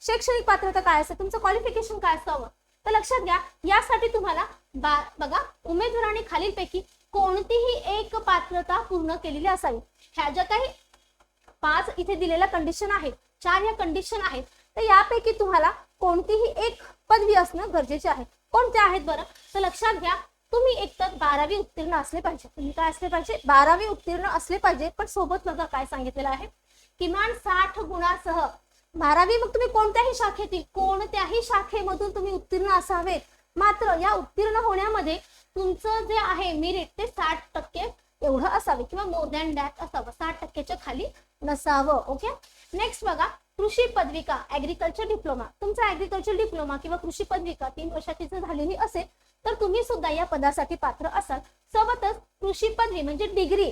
शैक्षणिक पात्रता काय असते, तुमचं क्वालिफिकेशन काय असावं. तर लक्षात घ्या, यासाठी तुम्हाला बघा उमेदवारांनी खालीलपैकी कोणतीही एक पात्रता पूर्ण केलेली असावी. ह्या ज्या काही 5 इथे दिलेल्या कंडिशन आहेत, 4 या कंडिशन आहेत, तर यापैकी तुम्हाला कोणतीही एक पदवी असणं गरजेचे आहे. कोणत्या आहेत बरं, तर लक्षात घ्या, तुम्ही एकतर 12वी उत्तीर्ण असले पाहिजे. तुम्ही काय असले पाहिजे, 12वी उत्तीर्ण असले पाहिजे. पण सोबत बघा काय सांगितलेलं आहे, किमान 60 गुणासह 12वी, मग तुम्ही कोणत्याही शाखेतील कोणत्याही शाखेमधून तुम्ही उत्तीर्ण असावेत. मात्र या उत्तीर्ण होण्यामध्ये तुमचं जे आहे मेरिट ते 60% एवढं असावे किंवा मोर दॅन दॅट असावं, 60%च्या खाली नसावं. ओके. नेक्स्ट बघा, कृषी पदविका ऍग्रिकल्चर डिप्लोमा. तुमचा ऍग्रिकल्चर डिप्लोमा किंवा कृषी पदविका 3 वर्षाची जर झालेली असेल तर तुम्ही सुद्धा या पदासाठी पात्र असाल. सोबतच कृषी पदवी म्हणजे डिग्री,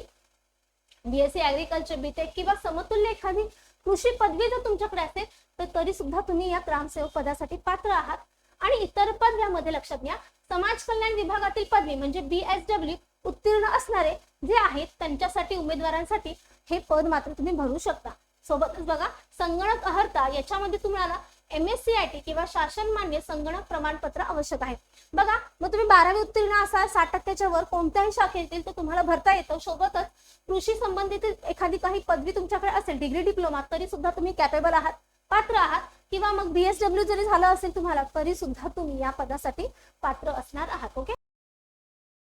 बीएससी ऍग्रिकल्चर, बीटेक किंवा समतुल्य एखादी कृषी पदवी जर तुमच्याकडे असेल तर तरी सुद्धा तुम्ही या ग्रामसेवक पदासाठी पात्र आहात. आणि इतर पदव्यामध्ये लक्षात घ्या, समाज कल्याण विभागातील पदवी म्हणजे BSW उत्तीर्ण असणारे जे आहेत त्यांच्यासाठी उमेदवारांसाठी हे पद मात्र तुम्ही भरू शकता. सोबतच बघा, संगणक अर्हता याच्यामध्ये तुम्हाला MSc किंवा शासन मान्य संगणक प्रमाणपत्र आवश्यक आहे. बघा, मग तुम्ही 12वी उत्तीर्ण असाल, 60%च्या वर कोणत्याही शाखेतील तर तुम्हाला भरता येतं. सोबतच कृषी संबंधित एखादी काही पदवी तुमच्याकडे असेल, डिग्री डिप्लोमा, तरी सुद्धा तुम्ही कॅपेबल आहात, पात्र आहात. किंवा मग BSW जरी झालं असेल तुम्हाला तरी सुद्धा तुम्ही या पदासाठी पात्र असणार आहात. ओके.